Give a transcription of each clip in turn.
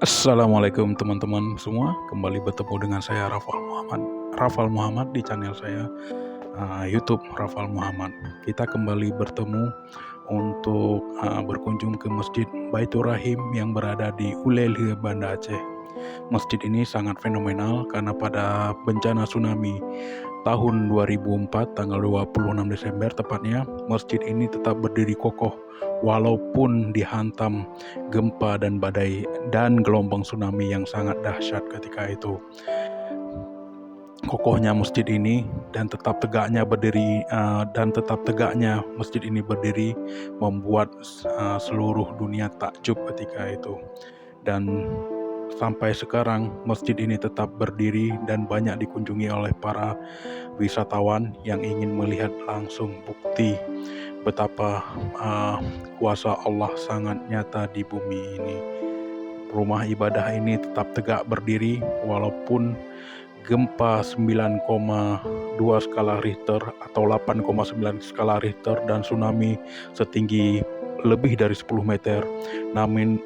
Assalamualaikum teman-teman semua, kembali bertemu dengan saya Rafal Muhammad di channel saya YouTube Rafal Muhammad. Kita kembali bertemu untuk berkunjung ke Masjid Baitur Rahim yang berada di Ulelhe, Banda Aceh. Masjid ini sangat fenomenal karena pada bencana tsunami tahun 2004 tanggal 26 Desember tepatnya, masjid ini tetap berdiri kokoh walaupun dihantam gempa dan badai dan gelombang tsunami yang sangat dahsyat ketika itu. Kokohnya masjid ini dan tetap tegaknya masjid ini berdiri membuat seluruh dunia takjub ketika itu. Dan sampai sekarang masjid ini tetap berdiri dan banyak dikunjungi oleh para wisatawan yang ingin melihat langsung bukti betapa kuasa Allah sangat nyata di bumi ini. Rumah ibadah ini tetap tegak berdiri walaupun gempa 9,2 skala Richter atau 8,9 skala Richter dan tsunami setinggi lebih dari 10 meter. Namun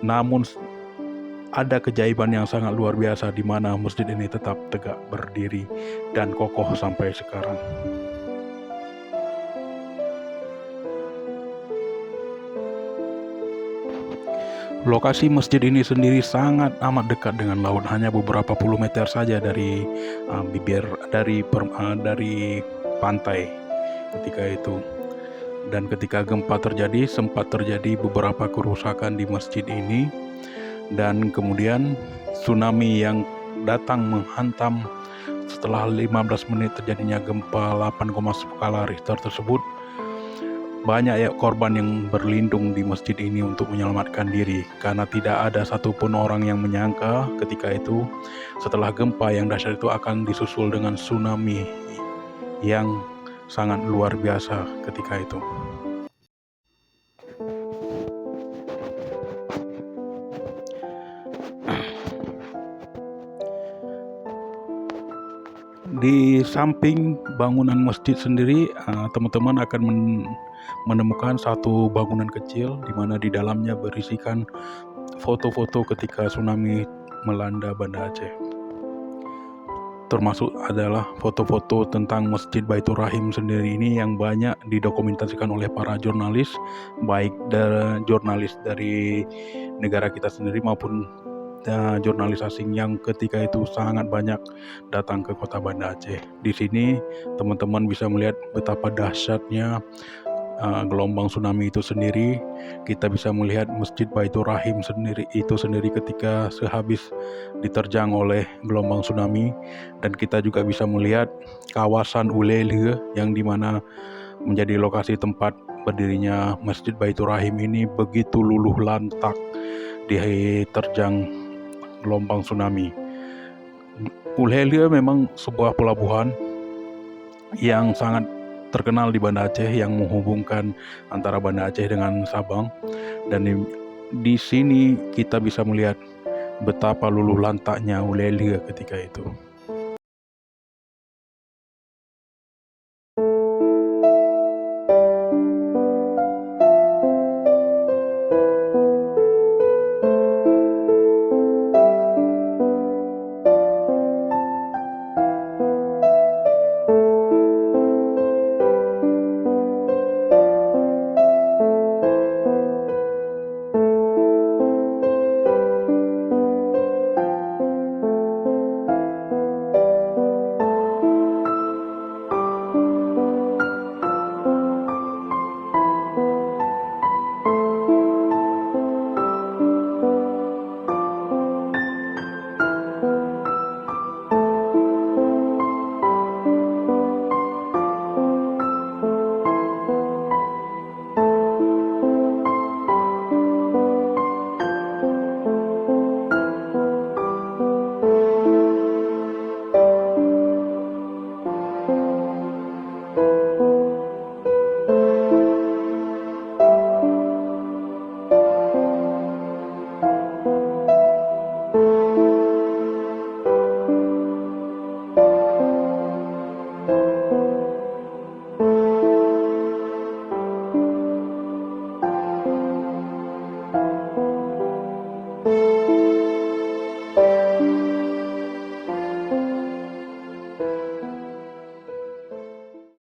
ada keajaiban yang sangat luar biasa di mana masjid ini tetap tegak berdiri dan kokoh sampai sekarang. Lokasi masjid ini sendiri sangat amat dekat dengan laut, hanya beberapa puluh meter saja dari dari pantai ketika itu. Dan ketika gempa terjadi, sempat terjadi beberapa kerusakan di masjid ini, dan kemudian tsunami yang datang menghantam setelah 15 menit terjadinya gempa 8, skala Richter tersebut. Banyak korban yang berlindung di masjid ini untuk menyelamatkan diri, karena tidak ada satupun orang yang menyangka ketika itu setelah gempa yang dahsyat itu akan disusul dengan tsunami yang sangat luar biasa ketika itu. Di samping bangunan masjid sendiri, teman-teman akan menemukan satu bangunan kecil di mana di dalamnya berisikan foto-foto ketika tsunami melanda Banda Aceh. Termasuk adalah foto-foto tentang Masjid Baitur Rahim sendiri ini yang banyak didokumentasikan oleh para jurnalis, baik jurnalis dari negara kita sendiri maupun jurnalis asing yang ketika itu sangat banyak datang ke kota Banda Aceh. Di sini teman-teman bisa melihat betapa dahsyatnya gelombang tsunami itu sendiri. Kita bisa melihat Masjid Baitur Rahim itu sendiri ketika sehabis diterjang oleh gelombang tsunami, dan kita juga bisa melihat kawasan Ulelhe yang dimana menjadi lokasi tempat berdirinya Masjid Baitur Rahim ini begitu luluh lantak diterjang gelombang tsunami. Ulelhe memang sebuah pelabuhan yang sangat terkenal di Banda Aceh yang menghubungkan antara Banda Aceh dengan Sabang, dan di sini kita bisa melihat betapa luluh lantaknya Ulelhe ketika itu.